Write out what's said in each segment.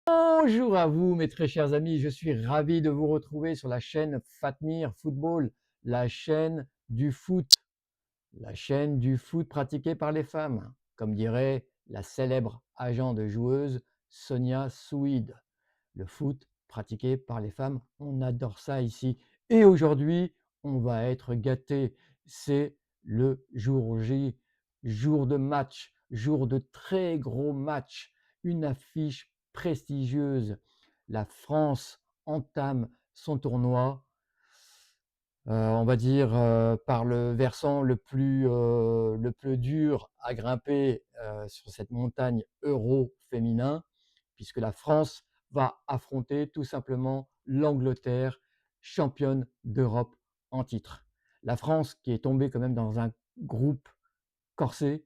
Bonjour à vous, mes très chers amis. Je suis ravi de vous retrouver sur la chaîne Fatmir Football, la chaîne du foot, la chaîne du foot pratiqué par les femmes, comme dirait la célèbre agent de joueuse Sonia Souid. Le foot pratiqué par les femmes, on adore ça ici. Et aujourd'hui, on va être gâtés. C'est le jour J, jour de match, jour de très gros match, une affiche prestigieuse. La France entame son tournoi, on va dire, par le versant le plus dur à grimper, sur cette montagne euro féminin, puisque la France va affronter tout simplement l'Angleterre, championne d'Europe en titre. La France qui est tombée quand même dans un groupe corsé.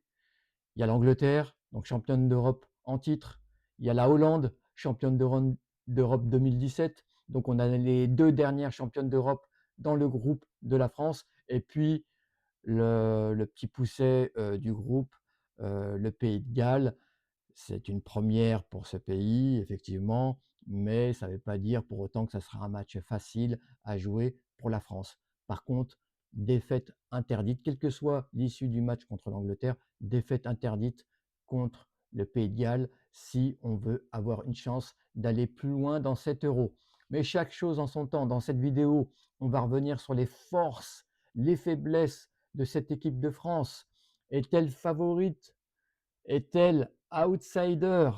Il y a l'Angleterre, donc championne d'Europe en titre. Il y a la Hollande, championne d'Europe 2017. Donc on a les deux dernières championnes d'Europe dans le groupe de la France. Et puis le petit pousset du groupe, le Pays de Galles. C'est une première pour ce pays, effectivement, mais ça ne veut pas dire pour autant que ça sera un match facile à jouer pour la France. Par contre, défaite interdite, quelle que soit l'issue du match contre l'Angleterre, défaite interdite contre le Pays de Galles si on veut avoir une chance d'aller plus loin dans cet euro. Mais chaque chose en son temps. Dans cette vidéo, on va revenir sur les forces, les faiblesses de cette équipe de France. Est-elle favorite? Est-elle outsider?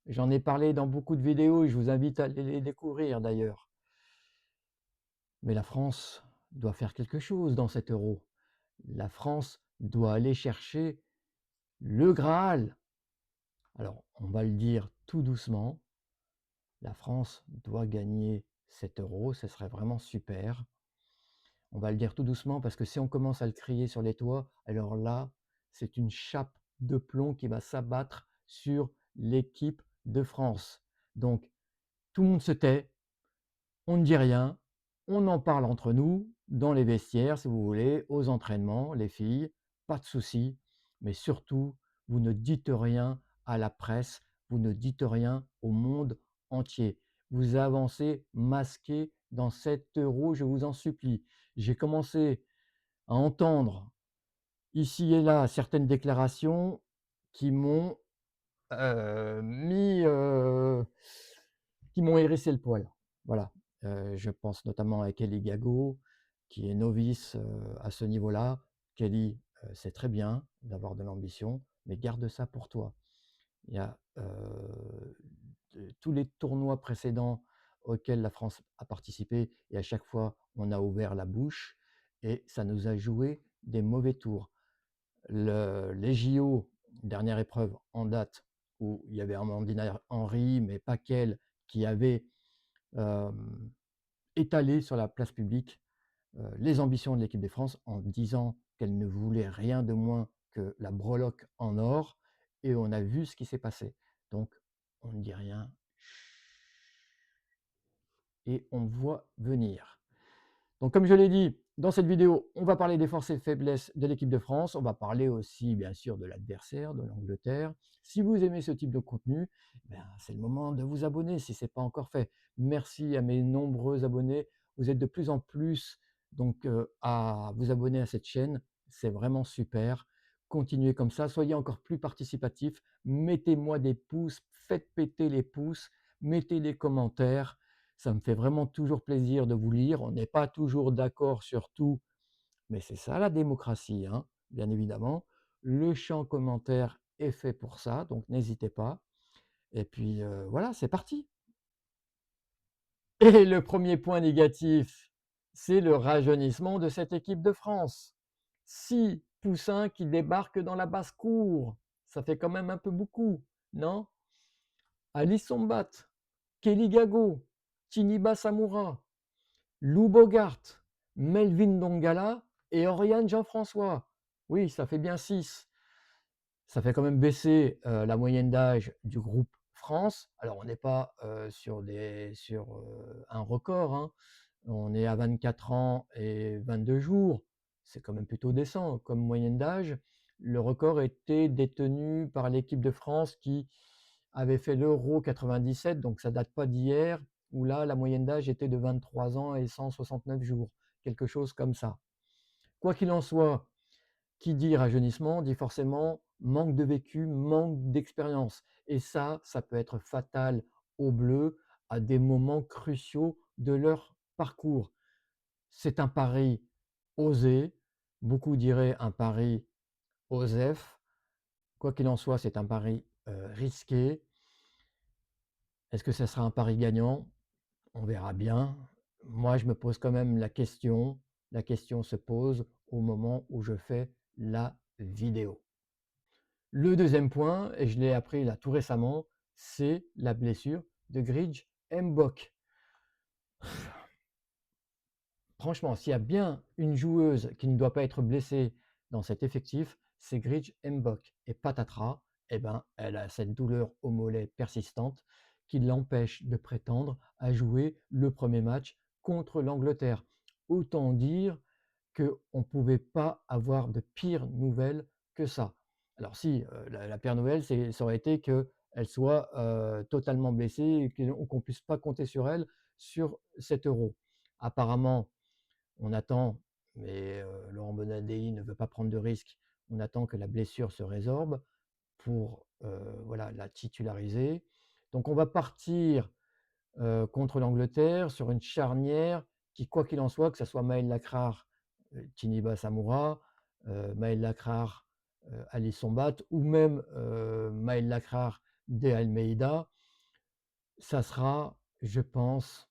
J'en ai parlé dans beaucoup de vidéos et je vous invite à aller les découvrir d'ailleurs. Mais la France doit faire quelque chose dans cet euro. La France doit aller chercher le Graal. Alors, on va le dire tout doucement, la France doit gagner cet euro, ce serait vraiment super. On va le dire tout doucement parce que si on commence à le crier sur les toits, alors là, c'est une chape de plomb qui va s'abattre sur l'équipe de France. Donc, tout le monde se tait, on ne dit rien, on en parle entre nous, dans les vestiaires, si vous voulez, aux entraînements, les filles, pas de souci, mais surtout, vous ne dites rien à la presse, vous ne dites rien au monde entier. Vous avancez masqué dans cet euro, je vous en supplie. J'ai commencé à entendre ici et là certaines déclarations qui m'ont mis, qui m'ont hérissé le poil. Voilà. Je pense notamment à Kelly Gago, qui est novice à ce niveau-là. Kelly, c'est très bien d'avoir de l'ambition, mais garde ça pour toi. Il y a tous les tournois précédents auxquels la France a participé, et à chaque fois, on a ouvert la bouche et ça nous a joué des mauvais tours. Les JO, dernière épreuve en date, où il y avait Amandine Henry, mais pas qu'elle, qui avait euh, étalé sur la place publique les ambitions de l'équipe de France en disant qu'elle ne voulait rien de moins que la breloque en or, et on a vu ce qui s'est passé. Donc, on ne dit rien et on voit venir. Donc, comme je l'ai dit, dans cette vidéo, on va parler des forces et faiblesses de l'équipe de France. On va parler aussi, bien sûr, de l'adversaire, de l'Angleterre. Si vous aimez ce type de contenu, c'est le moment de vous abonner si ce n'est pas encore fait. Merci à mes nombreux abonnés. Vous êtes de plus en plus donc, à vous abonner à cette chaîne. C'est vraiment super. Continuez comme ça. Soyez encore plus participatifs. Mettez-moi des pouces. Faites péter les pouces. Mettez des commentaires. Ça me fait vraiment toujours plaisir de vous lire. On n'est pas toujours d'accord sur tout, mais c'est ça la démocratie, hein, bien évidemment. Le champ commentaire est fait pour ça, donc n'hésitez pas. Et puis voilà, c'est parti. Et le premier point négatif, c'est le rajeunissement de cette équipe de France. 6 poussins qui débarquent dans la basse-cour, ça fait quand même un peu beaucoup, non? Alice Sombat, Kelly Gago, Tiniba Samoura, Lou Bogart, Melvin Dongala et Oriane Jean-François. Oui, ça fait bien 6. Ça fait quand même baisser la moyenne d'âge du groupe France. Alors, on n'est pas sur un record, hein. On est à 24 ans et 22 jours. C'est quand même plutôt décent comme moyenne d'âge. Le record était détenu par l'équipe de France qui avait fait l'Euro 97, donc ça date pas d'hier, où là, la moyenne d'âge était de 23 ans et 169 jours, quelque chose comme ça. Quoi qu'il en soit, qui dit rajeunissement dit forcément manque de vécu, manque d'expérience. Et ça peut être fatal aux Bleus à des moments cruciaux de leur parcours. C'est un pari osé, beaucoup diraient un pari OSEF. Quoi qu'il en soit, c'est un pari risqué. Est-ce que ça sera un pari gagnant? On verra bien. Moi, je me pose quand même la question. La question se pose au moment où je fais la vidéo. Le deuxième point, et je l'ai appris là tout récemment, c'est la blessure de Grij Mbok. Franchement, s'il y a bien une joueuse qui ne doit pas être blessée dans cet effectif, c'est Grij Mbok. Et patatras, eh ben, elle a cette douleur au mollet persistante qui l'empêche de prétendre à jouer le premier match contre l'Angleterre. Autant dire qu'on ne pouvait pas avoir de pire nouvelle que ça. Alors si, la pire nouvelle, ça aurait été qu'elle soit totalement blessée et qu'on ne puisse pas compter sur elle sur cet euro. Apparemment, on attend, mais Laurent Bonadei ne veut pas prendre de risques. On attend que la blessure se résorbe pour voilà, la titulariser. Donc on va partir contre l'Angleterre sur une charnière qui, quoi qu'il en soit, que ce soit Maël Lacrar, Tiniba Samoura, Maël Lacrar, Ali Sombat, ou même Maël Lacrar de Almeida, ça sera, je pense,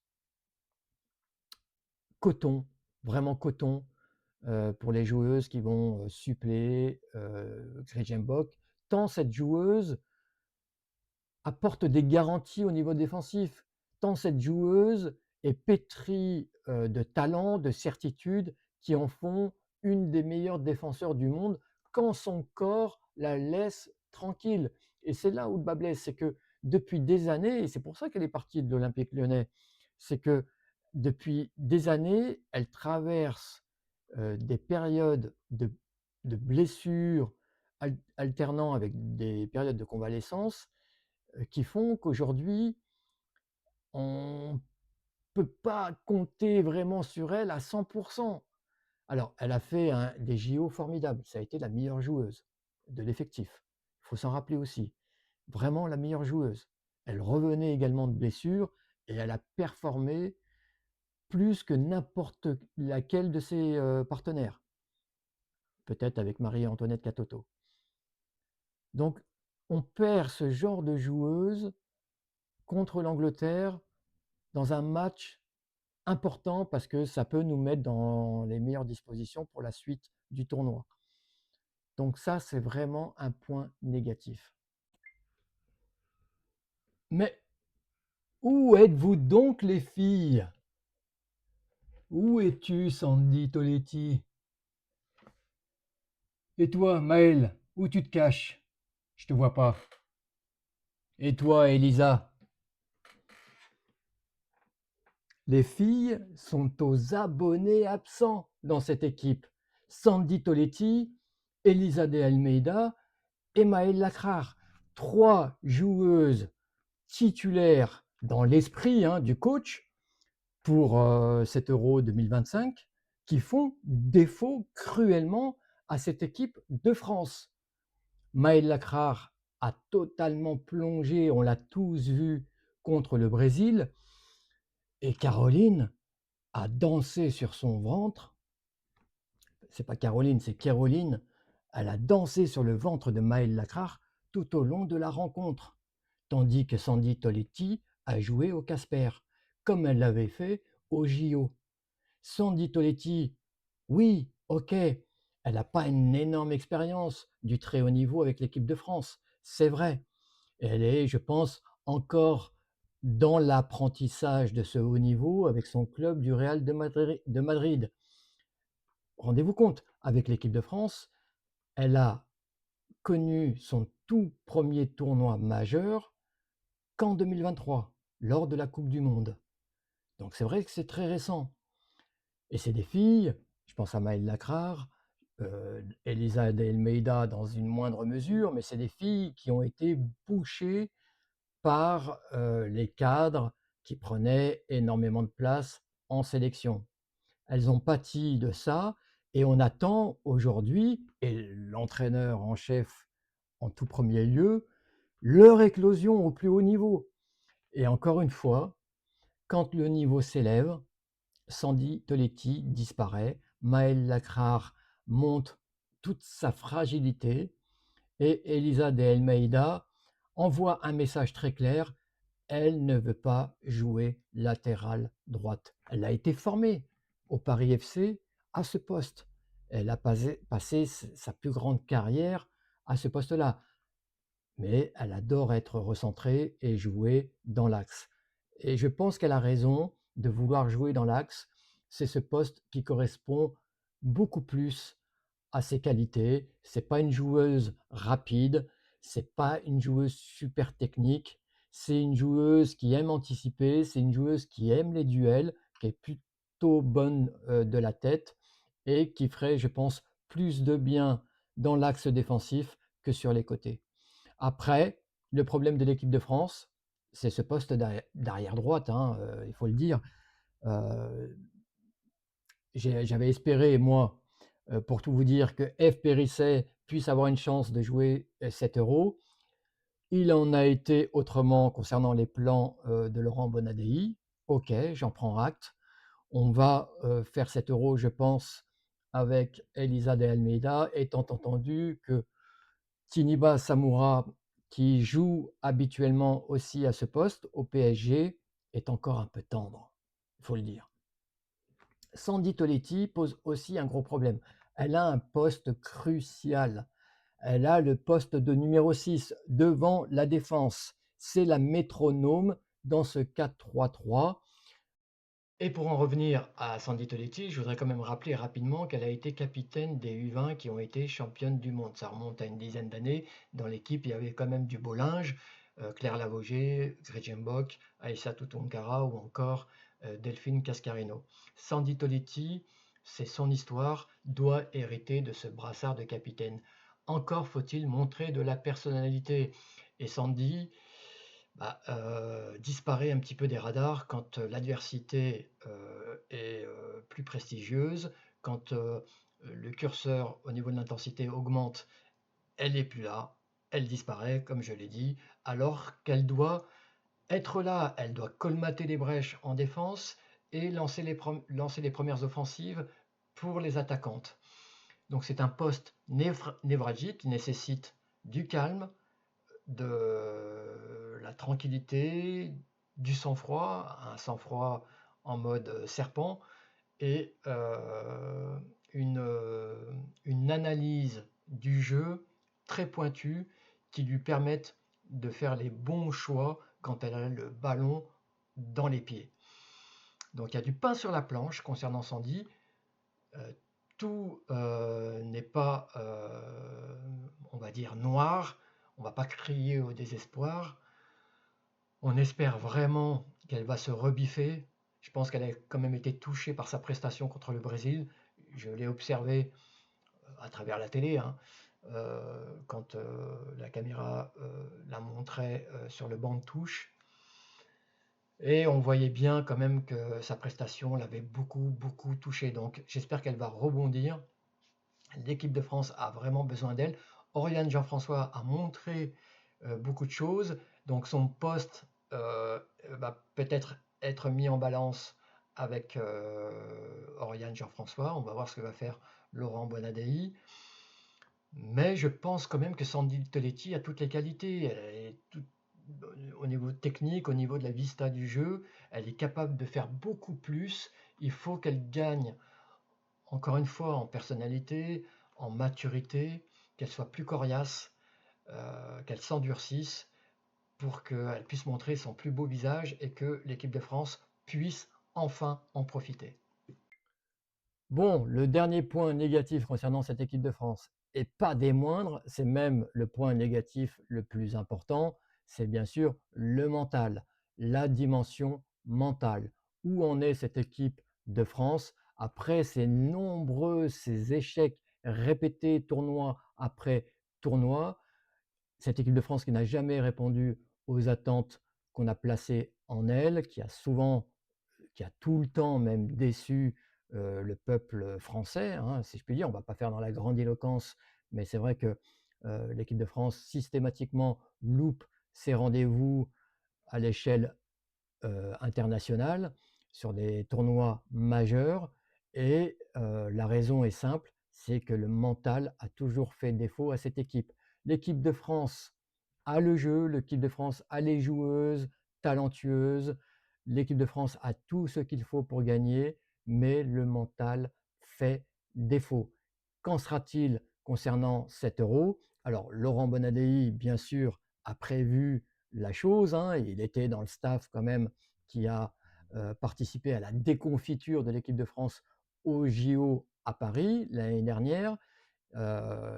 coton, vraiment coton, pour les joueuses qui vont suppléer Grejembok, tant cette joueuse apporte des garanties au niveau défensif, tant cette joueuse est pétrie de talent, de certitude, qui en font une des meilleures défenseurs du monde quand son corps la laisse tranquille. Et c'est là où le bât blesse, c'est que depuis des années, et c'est pour ça qu'elle est partie de l'Olympique lyonnais, c'est que depuis des années, elle traverse des périodes de blessures alternant avec des périodes de convalescence qui font qu'aujourd'hui, on ne peut pas compter vraiment sur elle à 100%. Alors, elle a fait des JO formidables. Ça a été la meilleure joueuse de l'effectif. Il faut s'en rappeler aussi. Vraiment la meilleure joueuse. Elle revenait également de blessure et elle a performé plus que n'importe laquelle de ses partenaires. Peut-être avec Marie-Antoinette Catoto. Donc, on perd ce genre de joueuse contre l'Angleterre dans un match important parce que ça peut nous mettre dans les meilleures dispositions pour la suite du tournoi. Donc ça, c'est vraiment un point négatif. Mais où êtes-vous donc les filles? Où es-tu, Sandy Toletti? Et toi, Maël, où tu te caches? Je te vois pas. Et toi, Elisa? Les filles sont aux abonnés absents dans cette équipe. Sandy Toletti, Elisa de Almeida et Maëlle Lacrar. 3 joueuses titulaires dans l'esprit du coach pour cet Euro 2025 qui font défaut cruellement à cette équipe de France. Maëlle Lacrar a totalement plongé, on l'a tous vu, contre le Brésil. Et Caroline a dansé sur son ventre. C'est pas Caroline, c'est Caroline. Elle a dansé sur le ventre de Maëlle Lacrar tout au long de la rencontre. Tandis que Sandy Toletti a joué au Casper, comme elle l'avait fait au JO. Sandy Toletti, oui, ok, elle n'a pas une énorme expérience du très haut niveau avec l'équipe de France, c'est vrai. Elle est, je pense, encore dans l'apprentissage de ce haut niveau avec son club du Real de Madrid. Rendez-vous compte, avec l'équipe de France, elle a connu son tout premier tournoi majeur qu'en 2023, lors de la Coupe du Monde. Donc c'est vrai que c'est très récent. Et c'est des filles, je pense à Maëlle Lacrar, Elisa de Almeida dans une moindre mesure, mais c'est des filles qui ont été bouchées par les cadres qui prenaient énormément de place en sélection. Elles ont pâti de ça et on attend aujourd'hui, et l'entraîneur en chef en tout premier lieu, leur éclosion au plus haut niveau. Et encore une fois, quand le niveau s'élève, Sandy Toletti disparaît, Maël Lacrar montre toute sa fragilité et Elisa de Almeida envoie un message très clair: elle ne veut pas jouer latérale droite. Elle a été formée au Paris FC à ce poste. Elle a passé sa plus grande carrière à ce poste-là, mais elle adore être recentrée et jouer dans l'axe. Et je pense qu'elle a raison de vouloir jouer dans l'axe. C'est ce poste qui correspond beaucoup plus à ses qualités. C'est pas une joueuse rapide, c'est pas une joueuse super technique, c'est une joueuse qui aime anticiper, c'est une joueuse qui aime les duels, qui est plutôt bonne de la tête et qui ferait, je pense, plus de bien dans l'axe défensif que sur les côtés. Après, le problème de l'équipe de France, c'est ce poste d'arrière droite, hein, il faut le dire. Euh, J'avais espéré, moi, pour tout vous dire, que F. Périsset puisse avoir une chance de jouer 7 euros. Il en a été autrement concernant les plans de Laurent Bonadei. Ok, j'en prends acte. On va faire 7 euros, je pense, avec Elisa de Almeida, étant entendu que Tiniba Samoura, qui joue habituellement aussi à ce poste au PSG, est encore un peu tendre, il faut le dire. Sandy Toletti pose aussi un gros problème. Elle a un poste crucial. Elle a le poste de numéro 6 devant la défense. C'est la métronome dans ce 4-3-3. Et pour en revenir à Sandy Toletti, je voudrais quand même rappeler rapidement qu'elle a été capitaine des U20 qui ont été championnes du monde. Ça remonte à une dizaine d'années. Dans l'équipe, il y avait quand même du beau linge. Claire Lavogé, Gretchen Bock, Aïssa Tutunkara ou encore Delphine Cascarino. Sandy Toletti, c'est son histoire, doit hériter de ce brassard de capitaine. Encore faut-il montrer de la personnalité. Et Sandy, disparaît un petit peu des radars quand l'adversité est plus prestigieuse, quand le curseur au niveau de l'intensité augmente, elle n'est plus là, elle disparaît, comme je l'ai dit, alors qu'elle doit être là, elle doit colmater les brèches en défense et lancer les premières offensives pour les attaquantes. Donc c'est un poste névralgique qui nécessite du calme, de la tranquillité, du sang-froid, un sang-froid en mode serpent, et une analyse du jeu très pointue qui lui permette de faire les bons choix quand elle a le ballon dans les pieds. Donc il y a du pain sur la planche concernant Sandy. Euh, tout n'est pas, on va dire, noir. On ne va pas crier au désespoir. On espère vraiment qu'elle va se rebiffer. Je pense qu'elle a quand même été touchée par sa prestation contre le Brésil. Je l'ai observé à travers la télé, hein, quand la caméra la montrait sur le banc de touche. Et on voyait bien quand même que sa prestation l'avait beaucoup, beaucoup touchée. Donc j'espère qu'elle va rebondir. L'équipe de France a vraiment besoin d'elle. Oriane Jean-François a montré beaucoup de choses. Donc son poste va peut-être être mis en balance avec Oriane Jean-François. On va voir ce que va faire Laurent Bonadei. Mais je pense quand même que Sandy Toletti a toutes les qualités. Elle est au niveau technique, au niveau de la vista du jeu, elle est capable de faire beaucoup plus. Il faut qu'elle gagne encore une fois en personnalité, en maturité, qu'elle soit plus coriace, qu'elle s'endurcisse pour qu'elle puisse montrer son plus beau visage et que l'équipe de France puisse enfin en profiter. Bon, le dernier point négatif concernant cette équipe de France, et pas des moindres, c'est même le point négatif le plus important, c'est bien sûr le mental, la dimension mentale. Où en est cette équipe de France après ces échecs répétés tournoi après tournoi? Cette équipe de France qui n'a jamais répondu aux attentes qu'on a placées en elle, qui a tout le temps même déçu le peuple français, hein, si je puis dire. On ne va pas faire dans la grandiloquence, mais c'est vrai que l'équipe de France systématiquement loupe ses rendez-vous à l'échelle internationale sur des tournois majeurs. Et la raison est simple, c'est que le mental a toujours fait défaut à cette équipe. L'équipe de France a le jeu, l'équipe de France a les joueuses talentueuses, l'équipe de France a tout ce qu'il faut pour gagner, mais le mental fait défaut. Qu'en sera-t-il concernant cet euro? Alors, Laurent Bonadei, bien sûr, a prévu la chose, hein, il était dans le staff quand même qui a participé à la déconfiture de l'équipe de France au JO à Paris l'année dernière.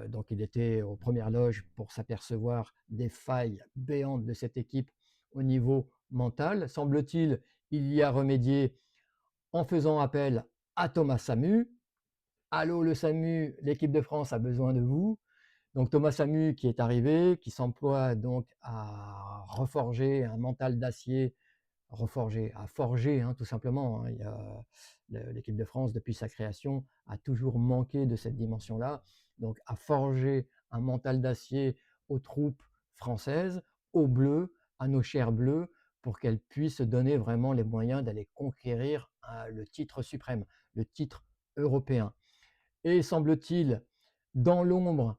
Donc il était aux premières loges pour s'apercevoir des failles béantes de cette équipe au niveau mental. Semble-t-il, il y a remédié en faisant appel à Thomas Samu. Allô le Samu, l'équipe de France a besoin de vous. Donc Thomas Samu qui est arrivé, qui s'emploie donc à reforger un mental d'acier, à forger, hein, tout simplement, hein. L'équipe de France, depuis sa création, a toujours manqué de cette dimension-là. Donc à forger un mental d'acier aux troupes françaises, aux Bleus, à nos chers Bleus, pour qu'elles puissent se donner vraiment les moyens d'aller conquérir le titre suprême, le titre européen. Et semble-t-il, dans l'ombre,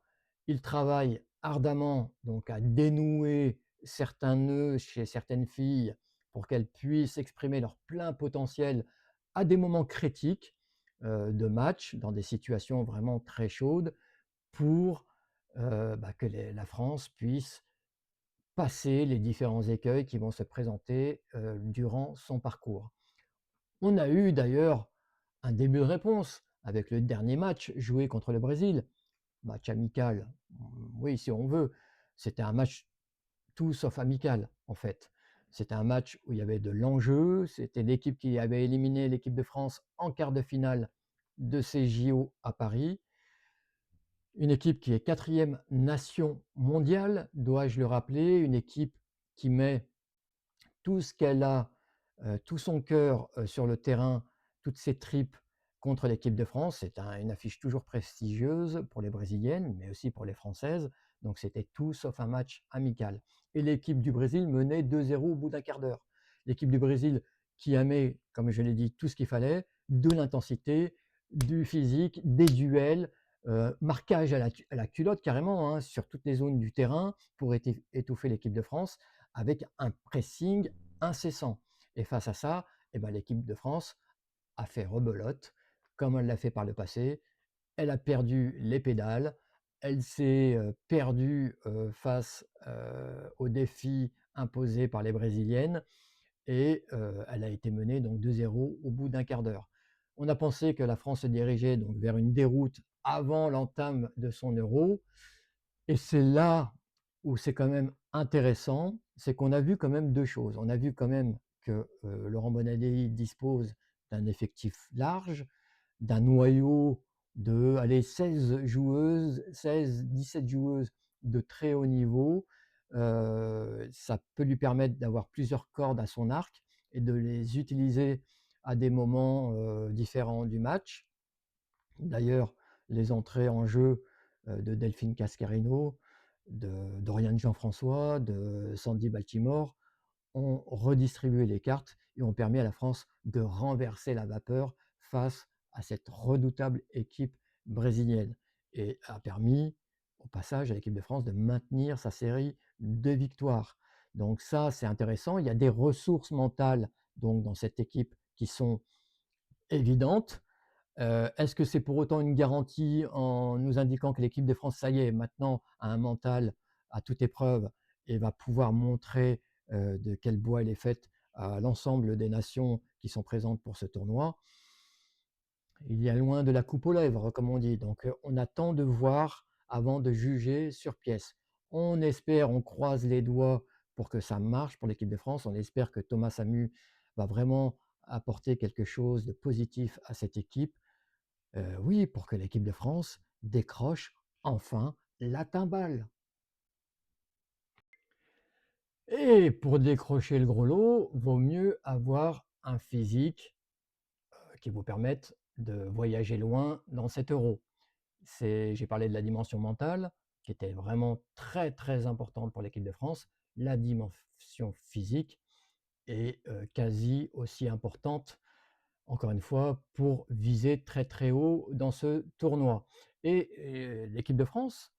il travaille ardemment donc à dénouer certains nœuds chez certaines filles pour qu'elles puissent exprimer leur plein potentiel à des moments critiques de match, dans des situations vraiment très chaudes, pour que la France puisse passer les différents écueils qui vont se présenter durant son parcours. On a eu d'ailleurs un début de réponse avec le dernier match joué contre le Brésil. Match amical, oui, si on veut. C'était un match tout sauf amical, en fait. C'était un match où il y avait de l'enjeu. C'était l'équipe qui avait éliminé l'équipe de France en quart de finale de ces JO à Paris. Une équipe qui est quatrième nation mondiale, dois-je le rappeler. Une équipe qui met tout ce qu'elle a, tout son cœur sur le terrain, toutes ses tripes contre l'équipe de France. C'est une affiche toujours prestigieuse pour les Brésiliennes, mais aussi pour les Françaises. Donc c'était tout sauf un match amical. Et l'équipe du Brésil menait 2-0 au bout d'un quart d'heure. L'équipe du Brésil qui aimait, comme je l'ai dit, tout ce qu'il fallait, de l'intensité, du physique, des duels, marquage à la culotte carrément, hein, sur toutes les zones du terrain pour étouffer l'équipe de France avec un pressing incessant. Et face à ça, eh ben, l'équipe de France a fait rebelote, comme elle l'a fait par le passé. Elle a perdu les pédales, elle s'est perdue face aux défis imposés par les Brésiliennes et elle a été menée donc 2-0 au bout d'un quart d'heure. On a pensé que la France se dirigeait donc vers une déroute avant l'entame de son euro. Et c'est là où c'est quand même intéressant, c'est qu'on a vu quand même 2 choses. On a vu quand même que, Laurent Bonadei dispose d'un effectif large, d'un noyau de, allez, 16 joueuses, 16-17 joueuses de très haut niveau. Ça peut lui permettre d'avoir plusieurs cordes à son arc et de les utiliser à des moments, différents du match. D'ailleurs, les entrées en jeu de Delphine Cascarino, de Doriane Jean-François, de Sandy Baltimore ont redistribué les cartes et ont permis à la France de renverser la vapeur face à cette redoutable équipe brésilienne et a permis au passage à l'équipe de France de maintenir sa série de victoires. Donc ça, c'est intéressant. Il y a des ressources mentales donc dans cette équipe qui sont évidentes. Est-ce que c'est pour autant une garantie en nous indiquant que l'équipe de France, ça y est, maintenant a un mental à toute épreuve et va pouvoir montrer de quel bois elle est faite à l'ensemble des nations qui sont présentes pour ce tournoi? Il y a loin de la coupe aux lèvres, comme on dit. Donc on attend de voir avant de juger sur pièce. On espère, on croise les doigts pour que ça marche pour l'équipe de France. On espère que Thomas Samu va vraiment apporter quelque chose de positif à cette équipe. Oui, pour que l'équipe de France décroche enfin la timbale. Et pour décrocher le gros lot, vaut mieux avoir un physique qui vous permette de voyager loin dans cet euro. J'ai parlé de la dimension mentale, qui était vraiment très très importante pour l'équipe de France. La dimension physique est quasi aussi importante, encore une fois, pour viser très très haut dans ce tournoi. Et l'équipe de France,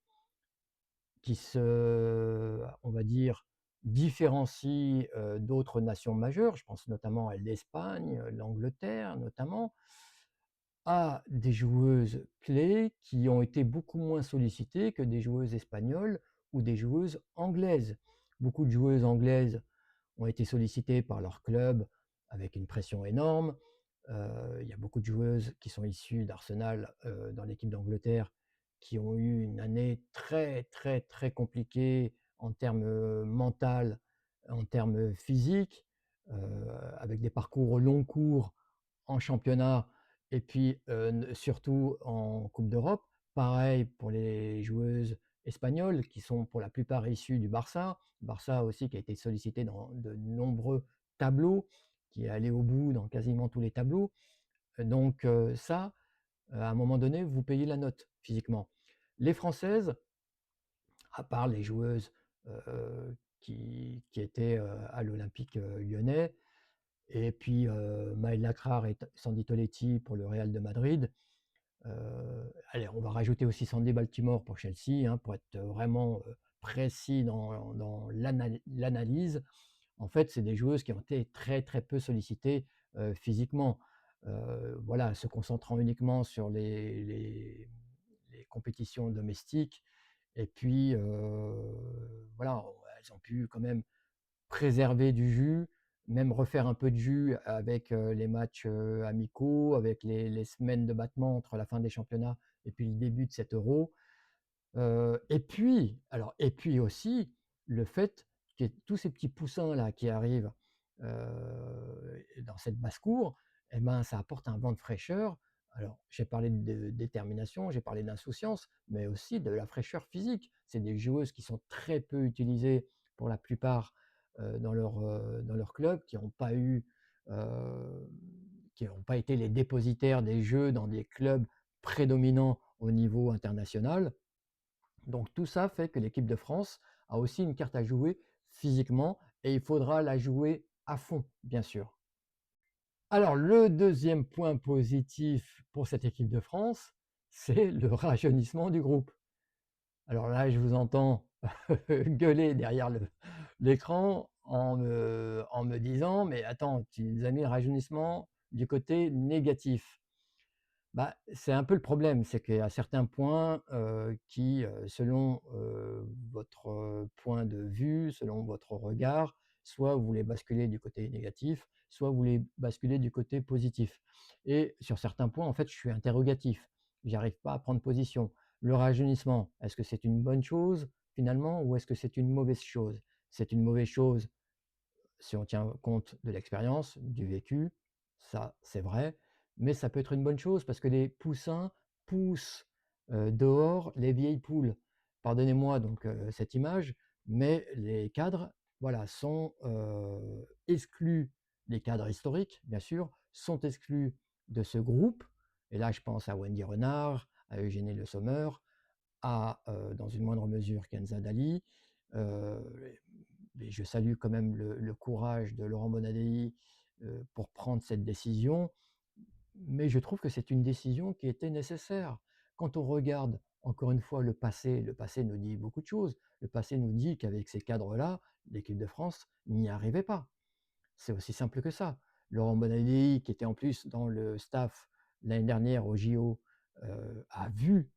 qui on va dire, différencie d'autres nations majeures, je pense notamment à l'Espagne, l'Angleterre notamment, a des joueuses clés qui ont été beaucoup moins sollicitées que des joueuses espagnoles ou des joueuses anglaises. Beaucoup de joueuses anglaises ont été sollicitées par leur club avec une pression énorme. Il y a beaucoup de joueuses qui sont issues d'Arsenal dans l'équipe d'Angleterre qui ont eu une année très très très compliquée en termes mental, en termes physiques, avec des parcours au long cours en championnat et puis surtout en Coupe d'Europe. Pareil pour les joueuses espagnols qui sont pour la plupart issus du Barça. Barça aussi qui a été sollicité dans de nombreux tableaux, qui est allé au bout dans quasiment tous les tableaux. Donc ça, à un moment donné, vous payez la note physiquement. Les Françaises, à part les joueuses qui étaient à l'Olympique lyonnais, et puis Maëlle Lacrare et Sandy Toletti pour le Real de Madrid, allez, on va rajouter aussi Sandy Baltimore pour Chelsea, hein, pour être vraiment précis dans l'analyse. En fait, c'est des joueuses qui ont été très très peu sollicitées physiquement. Voilà, se concentrant uniquement sur les compétitions domestiques. Et puis, voilà, elles ont pu quand même préserver du jus, même refaire un peu de jus avec les matchs amicaux, avec les semaines de battement entre la fin des championnats et puis le début de cet euro. Et puis aussi le fait qu'il y ait tous ces petits poussins-là qui arrivent dans cette basse-cour, eh ben, ça apporte un vent de fraîcheur. Alors, j'ai parlé de détermination, j'ai parlé d'insouciance, mais aussi de la fraîcheur physique. C'est des joueuses qui sont très peu utilisées pour la plupart dans leur club, euh, qui n'ont pas été les dépositaires des jeux dans des clubs prédominants au niveau international. Donc tout ça fait que l'équipe de France a aussi une carte à jouer physiquement et il faudra la jouer à fond, bien sûr. Alors le deuxième point positif pour cette équipe de France, c'est le rajeunissement du groupe. Alors là, je vous entends gueuler derrière l'écran en me disant, mais attends, tu nous as mis le rajeunissement du côté négatif. Bah, c'est un peu le problème, c'est qu'à certains points qui, selon votre point de vue, selon votre regard, soit vous voulez basculer du côté négatif, soit vous voulez basculer du côté positif. Et sur certains points, en fait, je suis interrogatif. J'arrive pas à prendre position. Le rajeunissement, est-ce que c'est une bonne chose finalement ou est-ce que c'est une mauvaise chose? C'est une mauvaise chose si on tient compte de l'expérience, du vécu, ça c'est vrai, mais ça peut être une bonne chose parce que les poussins poussent dehors les vieilles poules. Pardonnez-moi donc cette image, mais les cadres, voilà, sont exclus, les cadres historiques, bien sûr, sont exclus de ce groupe. Et là, je pense à Wendy Renard, à Eugénie Le Sommer, à, dans une moindre mesure, Kenza Dali. Euh, et je salue quand même le courage de Laurent Bonadei pour prendre cette décision, mais je trouve que c'est une décision qui était nécessaire. Quand on regarde encore une fois le passé nous dit beaucoup de choses. Le passé nous dit qu'avec ces cadres-là, l'équipe de France n'y arrivait pas. C'est aussi simple que ça. Laurent Bonadei, qui était en plus dans le staff l'année dernière au JO, a vu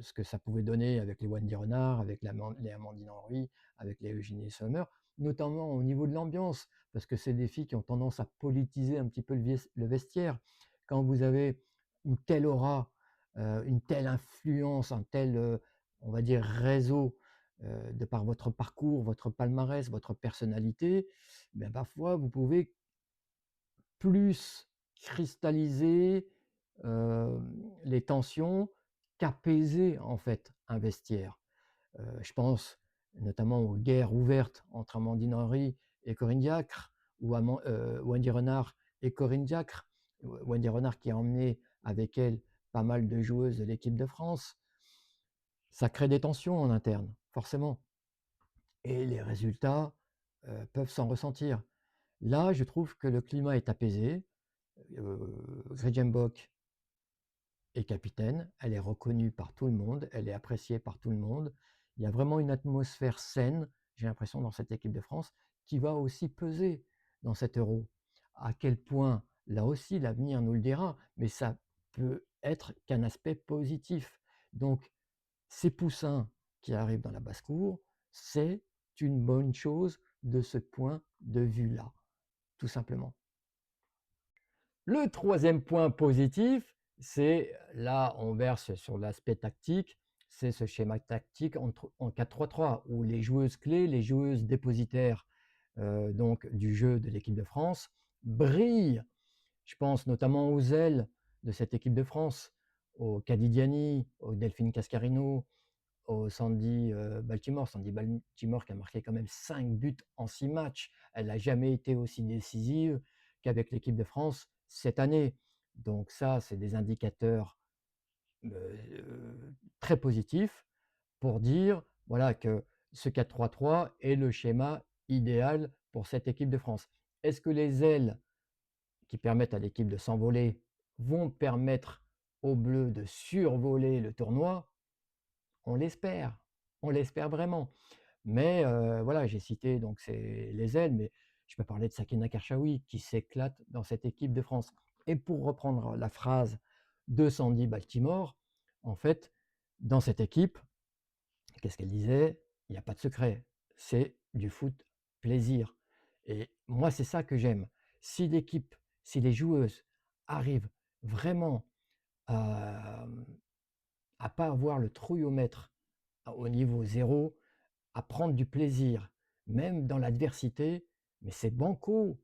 ce que ça pouvait donner avec les Wendy Renard, avec les Amandine Henry, avec les Eugénie Sommer, notamment au niveau de l'ambiance, parce que c'est des filles qui ont tendance à politiser un petit peu le vestiaire. Quand vous avez une telle aura, une telle influence, un tel, on va dire, réseau, de par votre parcours, votre palmarès, votre personnalité, ben parfois vous pouvez plus cristalliser les tensions qu'apaiser en fait un vestiaire. Je pense notamment aux guerres ouvertes entre Amandine Henry et Corinne Diacre, ou Wendy Renard et Corinne Diacre. Wendy Renard qui a emmené avec elle pas mal de joueuses de l'équipe de France. Ça crée des tensions en interne, forcément. Et les résultats peuvent s'en ressentir. Là, je trouve que le climat est apaisé. Bock est capitaine, elle est reconnue par tout le monde, elle est appréciée par tout le monde. Il y a vraiment une atmosphère saine, j'ai l'impression, dans cette équipe de France, qui va aussi peser dans cet Euro. À quel point, là aussi, l'avenir nous le dira, mais ça peut être qu'un aspect positif. Donc, ces poussins qui arrivent dans la basse-cour, c'est une bonne chose de ce point de vue-là, tout simplement. Le troisième point positif, c'est là, on verse sur l'aspect tactique, c'est ce schéma tactique en 4-3-3 où les joueuses clés, les joueuses dépositaires donc du jeu de l'équipe de France brillent. Je pense notamment aux ailes de cette équipe de France, au Cadidiani, au Delphine Cascarino, au Sandy Baltimore qui a marqué quand même 5 buts en 6 matchs. Elle n'a jamais été aussi décisive qu'avec l'équipe de France cette année. Donc ça, c'est des indicateurs très positifs pour dire voilà, que ce 4-3-3 est le schéma idéal pour cette équipe de France. Est-ce que les ailes qui permettent à l'équipe de s'envoler vont permettre aux Bleus de survoler le tournoi? On l'espère vraiment. Mais voilà, j'ai cité donc c'est les ailes, mais je peux parler de Sakina Karchaoui qui s'éclate dans cette équipe de France. Et pour reprendre la phrase de Sandy Baltimore, en fait, dans cette équipe, qu'est-ce qu'elle disait? Il n'y a pas de secret, c'est du foot plaisir. Et moi, c'est ça que j'aime. Si l'équipe, si les joueuses arrivent vraiment à ne pas avoir le trouillomètre au niveau zéro, à prendre du plaisir, même dans l'adversité, mais c'est banco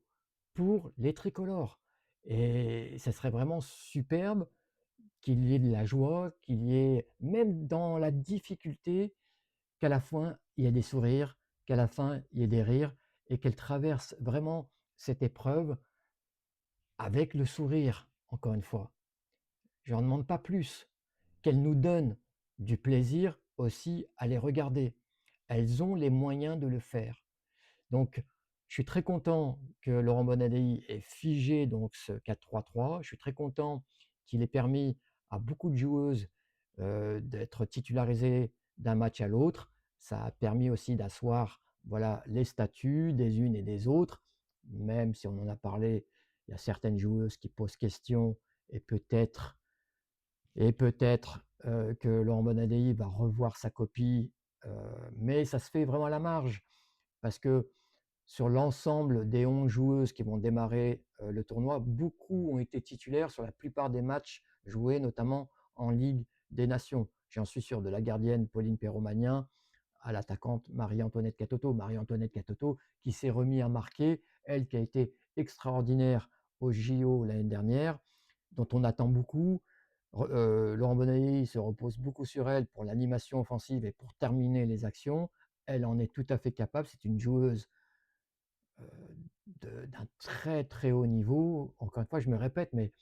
pour les tricolores. Et ça serait vraiment superbe qu'il y ait de la joie, qu'il y ait, même dans la difficulté, qu'à la fin, il y ait des sourires, qu'à la fin, il y ait des rires, et qu'elle traverse vraiment cette épreuve avec le sourire, encore une fois. Je n'en demande pas plus, qu'elles nous donnent du plaisir aussi à les regarder. Elles ont les moyens de le faire. Donc, je suis très content que Laurent Bonadei ait figé donc ce 4-3-3. Je suis très content qu'il ait permis à beaucoup de joueuses d'être titularisées d'un match à l'autre. Ça a permis aussi d'asseoir voilà, les statuts des unes et des autres, même si on en a parlé, il y a certaines joueuses qui posent question et peut-être que Laurent Bonadei va revoir sa copie, mais ça se fait vraiment à la marge parce que sur l'ensemble des 11 joueuses qui vont démarrer le tournoi, beaucoup ont été titulaires sur la plupart des matchs joués, notamment en Ligue des Nations. J'en suis sûr, de la gardienne Pauline Perromagnin à l'attaquante Marie-Antoinette Catoto. Marie-Antoinette Catoto qui s'est remis à marquer, elle qui a été extraordinaire au JO l'année dernière, dont on attend beaucoup. Laurent Bonnery se repose beaucoup sur elle pour l'animation offensive et pour terminer les actions. Elle en est tout à fait capable. C'est une joueuse d'un très très haut niveau. Encore une fois, je me répète, mais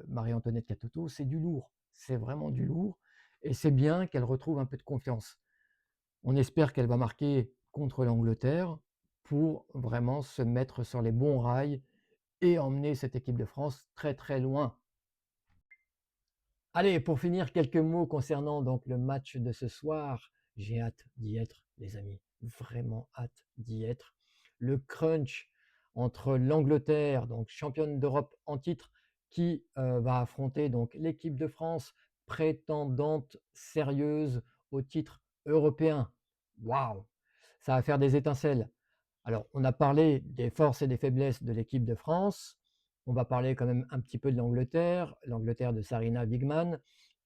Marie-Antoinette Catoto, c'est du lourd. C'est vraiment du lourd. Et c'est bien qu'elle retrouve un peu de confiance. On espère qu'elle va marquer contre l'Angleterre pour vraiment se mettre sur les bons rails et emmener cette équipe de France très très loin. Allez, pour finir, quelques mots concernant donc le match de ce soir. J'ai hâte d'y être, les amis. Vraiment hâte d'y être. Le crunch entre l'Angleterre, donc championne d'Europe en titre, qui va affronter donc l'équipe de France, prétendante sérieuse au titre européen. Waouh! Ça va faire des étincelles. Alors, on a parlé des forces et des faiblesses de l'équipe de France. On va parler quand même un petit peu de l'Angleterre de Sarina Wiegman,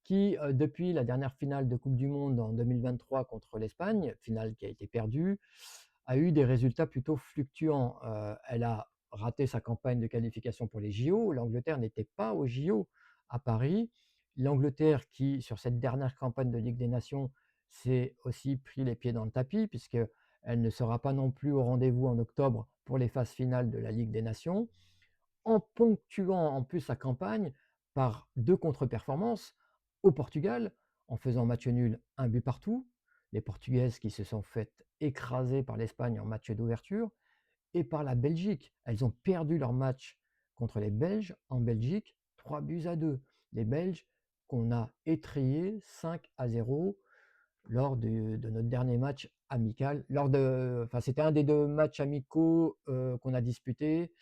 qui, depuis la dernière finale de Coupe du Monde en 2023 contre l'Espagne, finale qui a été perdue, a eu des résultats plutôt fluctuants. Elle a raté sa campagne de qualification pour les JO. L'Angleterre n'était pas aux JO à Paris. L'Angleterre qui, sur cette dernière campagne de Ligue des Nations, s'est aussi pris les pieds dans le tapis puisqu'elle ne sera pas non plus au rendez-vous en octobre pour les phases finales de la Ligue des Nations, en ponctuant en plus sa campagne par 2 contre-performances au Portugal, en faisant match nul, 1 but partout. Les Portugaises qui se sont faites écraser par l'Espagne en match d'ouverture et par la Belgique. Elles ont perdu leur match contre les Belges en Belgique, 3-2. Les Belges qu'on a étrillés 5-0 lors de notre dernier match amical. C'était un des 2 matchs amicaux qu'on a disputés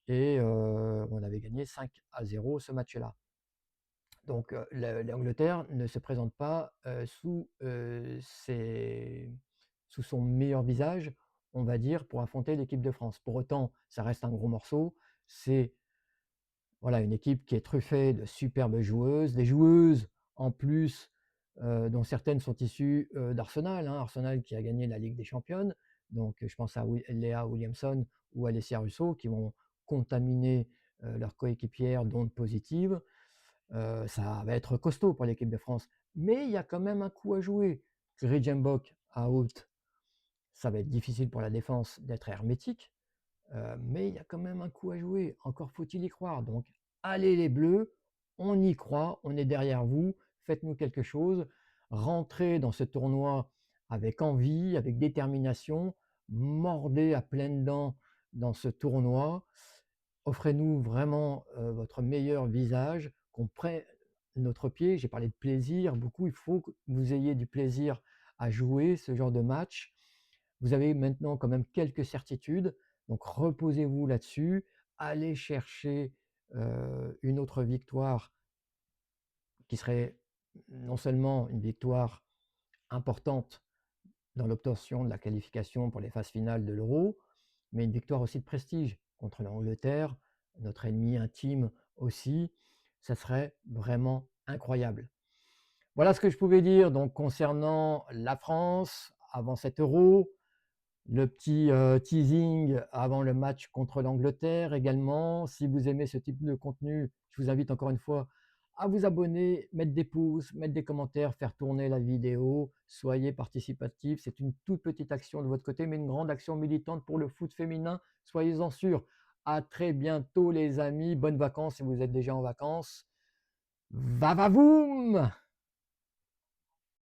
et on avait gagné 5-0 ce match-là. Donc l'Angleterre ne se présente pas sous son meilleur visage, on va dire, pour affronter l'équipe de France. Pour autant, ça reste un gros morceau. C'est voilà, une équipe qui est truffée de superbes joueuses, des joueuses en plus dont certaines sont issues d'Arsenal, hein, Arsenal qui a gagné la Ligue des Championnes. Donc je pense à Léa Williamson ou Alessia Russo qui vont contaminer leurs coéquipières d'ondes positives. Ça va être costaud pour l'équipe de France. Mais il y a quand même un coup à jouer. Grijembok out, ça va être difficile pour la défense d'être hermétique, mais il y a quand même un coup à jouer. Encore faut-il y croire. Donc, allez les Bleus, on y croit, on est derrière vous, faites-nous quelque chose. Rentrez dans ce tournoi avec envie, avec détermination, mordez à pleines dents dans ce tournoi. Offrez-nous vraiment votre meilleur visage, qu'on prenne notre pied. J'ai parlé de plaisir beaucoup. Il faut que vous ayez du plaisir à jouer ce genre de match. Vous avez maintenant quand même quelques certitudes, donc reposez-vous là-dessus. Allez chercher une autre victoire qui serait non seulement une victoire importante dans l'obtention de la qualification pour les phases finales de l'Euro, mais une victoire aussi de prestige contre l'Angleterre, notre ennemi intime aussi. Ça serait vraiment incroyable. Voilà ce que je pouvais dire donc concernant la France avant cet Euro, le petit teasing avant le match contre l'Angleterre également. Si vous aimez ce type de contenu, je vous invite encore une fois à vous abonner, mettre des pouces, mettre des commentaires, faire tourner la vidéo. Soyez participatifs. C'est une toute petite action de votre côté, mais une grande action militante pour le foot féminin. Soyez-en sûrs. À très bientôt les amis. Bonnes vacances si vous êtes déjà en vacances. Va va voum!